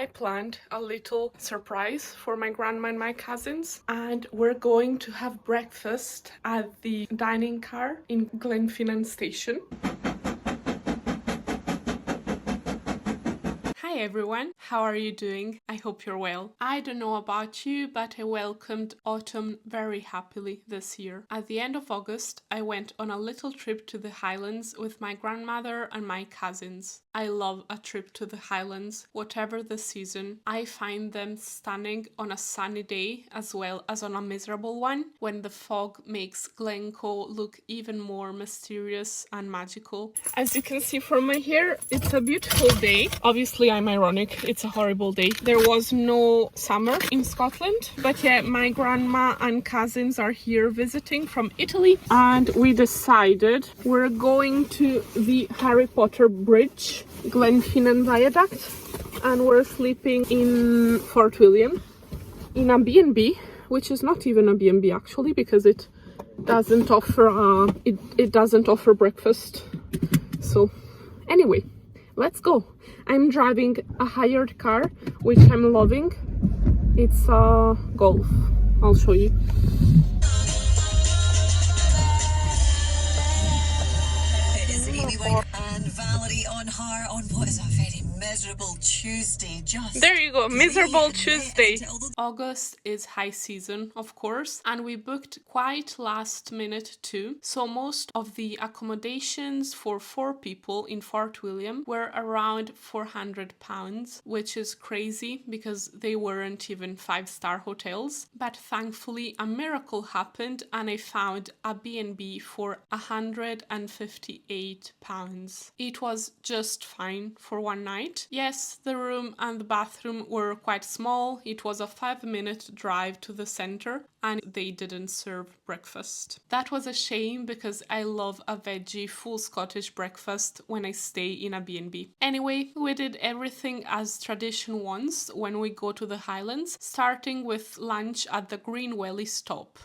I planned a little surprise for my grandma and my cousins, and we're going to have breakfast at the dining car in Glenfinnan station. Hi everyone, how are you doing? I hope you're well. I don't know about you, but I welcomed autumn very happily this year. At the end of August, I went on a little trip to the Highlands with my grandmother and my cousins. I love a trip to the Highlands, whatever the season. I find them stunning on a sunny day as well as on a miserable one, when the fog makes Glencoe look even more mysterious and magical. As you can see from my hair, it's a beautiful day. Obviously, I'm ironic, it's a horrible day. There was no summer in Scotland, but yeah, my grandma and cousins are here visiting from Italy, and we decided we're going to the Harry Potter bridge, Glenfinnan Viaduct, and we're sleeping in Fort William in a B&B, which is not even a B&B actually, because it doesn't offer it doesn't offer breakfast. So anyway, let's go. I'm driving a hired car, which I'm loving. It's a Golf. I'll show you. It is Amy White and Valerie on her on what is a very miserable Tuesday. Just there you go, miserable Tuesday. August is high season, of course, and we booked quite last minute too. So most of the accommodations for 4 people in Fort William were around £400, which is crazy because they weren't even 5-star hotels. But thankfully a miracle happened and I found a B&B for £158. It was just fine for one night. Yes, the room and the bathroom were quite small. It was a 5-minute drive to the center and they didn't serve breakfast. That was a shame because I love a veggie full Scottish breakfast when I stay in a B&B. Anyway, we did everything as tradition wants when we go to the Highlands, starting with lunch at the Welly stop.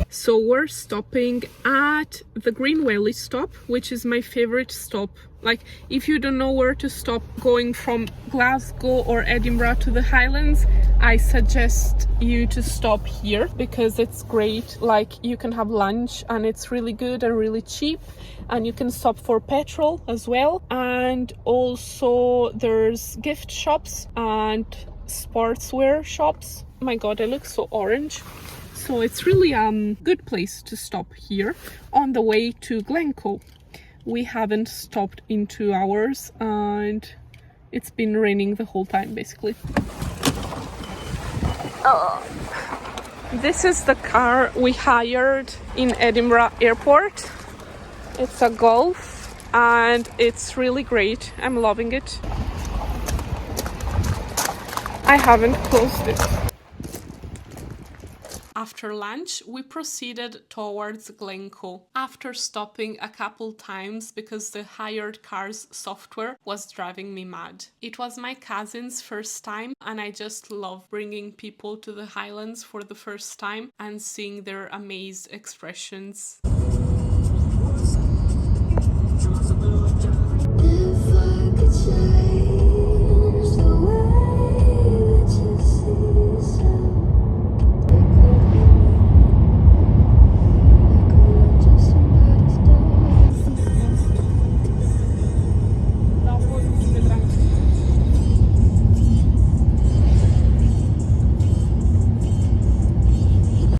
So we're stopping at the Welly stop, which is my favorite stop. Like, if you don't know where to stop going from Glasgow or Edinburgh to the Highlands, I suggest you to stop here because it's great. Like, you can have lunch and it's really good and really cheap, and you can stop for petrol as well. And also there's gift shops and sportswear shops. Oh my god, I look so orange. So it's really a good place to stop here on the way to Glencoe. We haven't stopped in 2 hours and it's been raining the whole time basically. This is the car we hired in Edinburgh airport. It's a Golf and it's really great. I'm loving it. I haven't closed it. After lunch, we proceeded towards Glencoe, after stopping a couple times because the hired car's software was driving me mad. It was my cousin's first time and I just love bringing people to the Highlands for the first time and seeing their amazed expressions.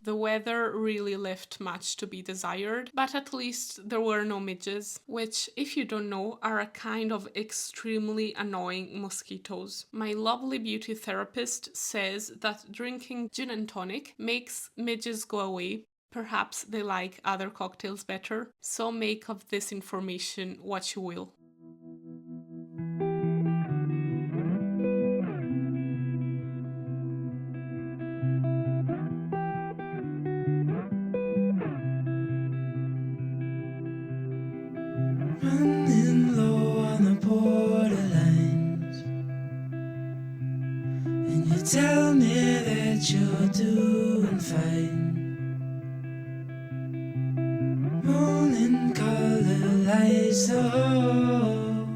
The weather really left much to be desired, but at least there were no midges, which, if you don't know, are a kind of extremely annoying mosquitoes. My lovely beauty therapist says that drinking gin and tonic makes midges go away. Perhaps they like other cocktails better, so make of this information what you will. Running low on the borderlines, and you tell me that you're you're doing fine. Morning color lights the hall,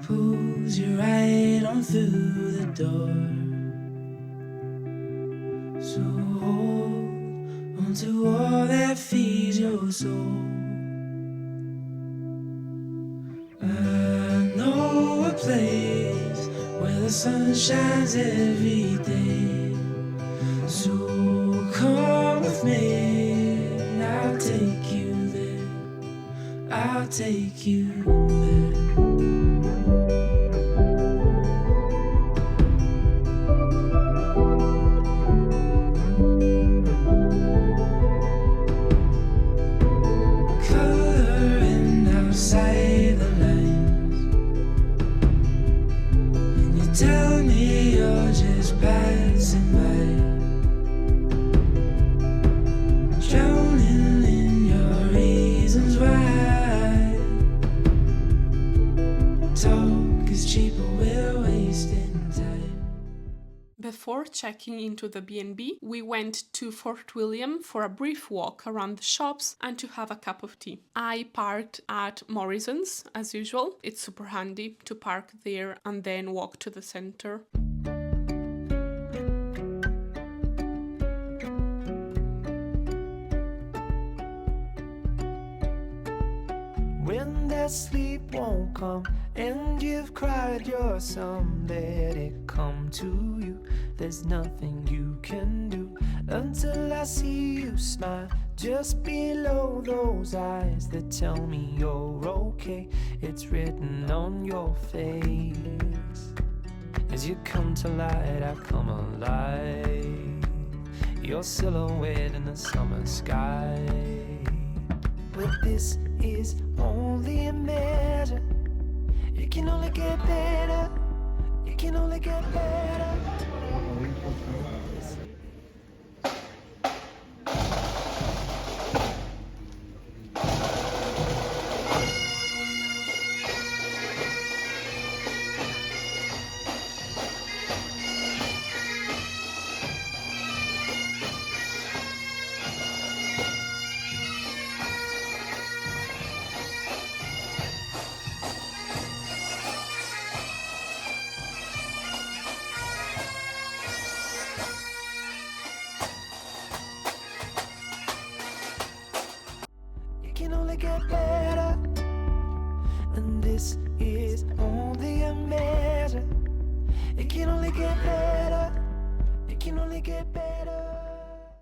pulls you right on through the door. So hold onto all that feeds your soul. I know a place where the sun shines every day. So come with me, I'll take you there. I'll take you there. Coloring outside the lines, and you tell me you're just passing by. Drowning in your reasons why. Talk is cheaper, we're wasting time. Before checking into the B&B, we went to Fort William for a brief walk around the shops and to have a cup of tea. I parked at Morrison's as usual. It's super handy to park there and then walk to the center. When that sleep won't come and you've cried your sum, let it come to you. There's nothing you can do until I see you smile just below those eyes that tell me you're okay. It's written on your face. As you come to light, I come alive. Your silhouette in the summer sky. But this is only a measure. It can only get better. It can only get better. Can only get better, and this is only a measure. It can only get better. It can only get better.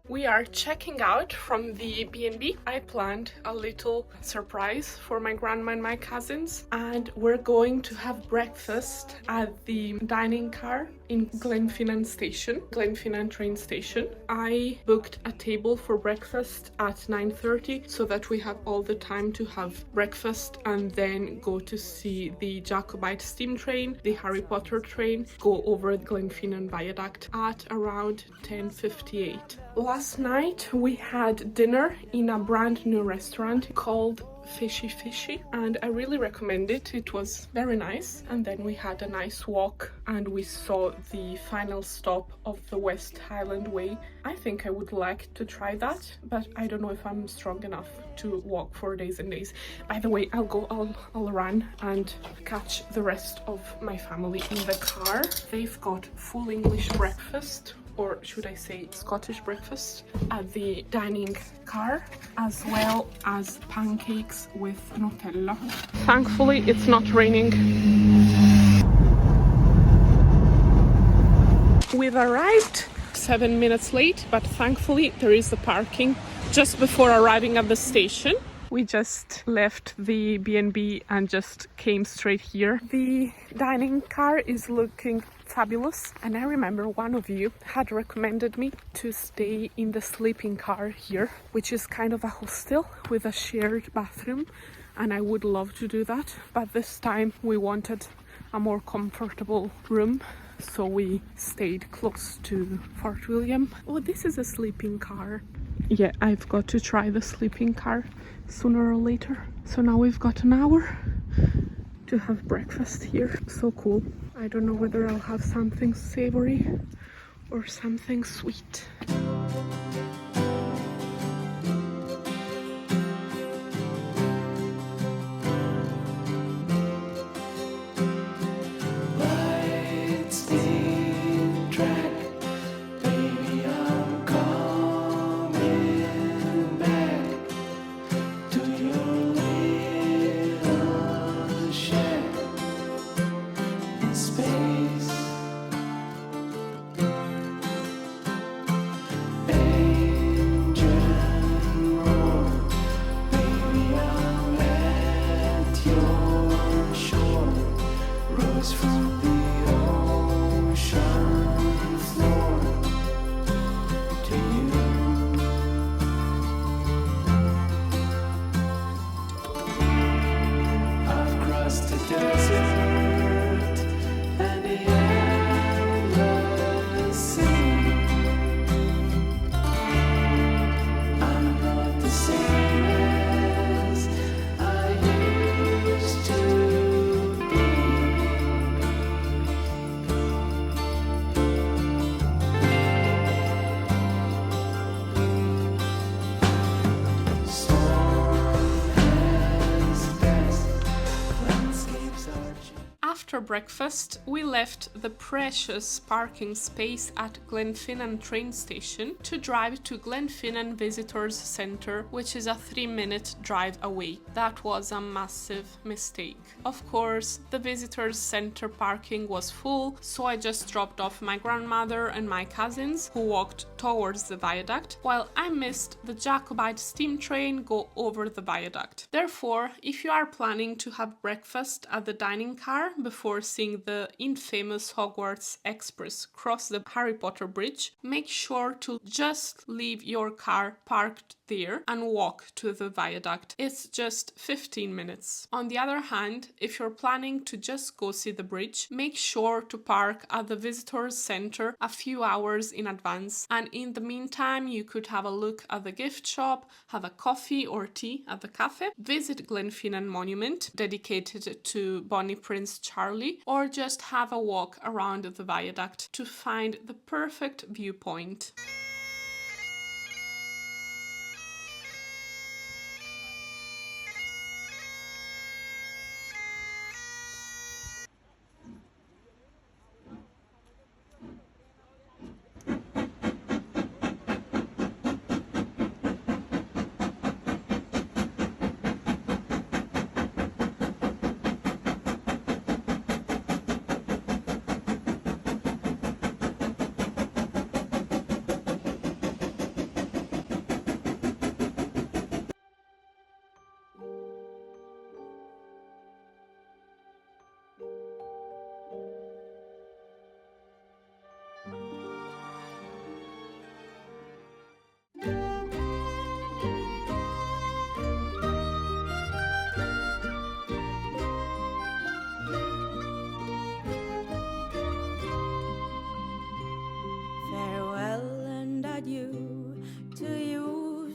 We are checking out from the B&B. I planned a little surprise for my grandma and my cousins, and we're going to have breakfast at the dining car in Glenfinnan train station. I booked a table for breakfast at 9:30 so that we have all the time to have breakfast and then go to see the Jacobite Steam Train, the Harry Potter train, go over the Glenfinnan Viaduct at around 10:58. Last night we had dinner in a brand new restaurant called Fishy, and I really recommend it. It was very nice. And then we had a nice walk and we saw the final stop of the West Highland Way. I think I would like to try that, but I don't know if I'm strong enough to walk for days and days. By the way, I'll run and catch the rest of my family in the car. They've got full English breakfast, or should I say Scottish breakfast, at the dining car, as well as pancakes with Nutella. Thankfully, it's not raining. We've arrived 7 minutes late, but thankfully there is the parking just before arriving at the station. We just left the B&B and just came straight here. The dining car is looking fabulous, and I remember one of you had recommended me to stay in the sleeping car here, which is kind of a hostel with a shared bathroom, and I would love to do that, but this time we wanted a more comfortable room, so we stayed close to Fort William. Oh, this is a sleeping car. Yeah, I've got to try the sleeping car sooner or later. So now we've got an hour to have breakfast here. So cool. I don't know whether I'll have something savory or something sweet. Light steam track, baby, I'm coming back to your little shack in space. Engine roar, baby, I'm at your shore. Rose from the ocean floor to you. I've crossed the desert and the endless sea. I'm not the same as I used to be. After breakfast, we left the precious parking space at Glenfinnan train station to drive to Glenfinnan Visitors Centre, which is a 3-minute drive away. That was a massive mistake. Of course, the Visitors Centre parking was full, so I just dropped off my grandmother and my cousins, who walked towards the viaduct, while I missed the Jacobite Steam Train go over the viaduct. Therefore, if you are planning to have breakfast at the dining car before seeing the infamous Hogwarts Express cross the Harry Potter bridge, make sure to just leave your car parked there and walk to the viaduct. It's just 15 minutes. On the other hand, if you're planning to just go see the bridge, make sure to park at the visitors center a few hours in advance, and in the meantime you could have a look at the gift shop, have a coffee or tea at the cafe, visit Glenfinnan Monument dedicated to Bonnie Prince Charlie, or just have a walk around the viaduct to find the perfect viewpoint.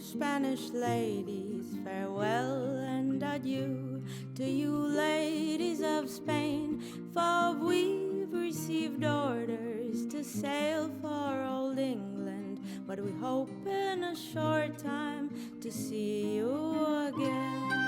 Spanish ladies, farewell and adieu to you ladies of Spain, for we've received orders to sail for old England, but we hope in a short time to see you again.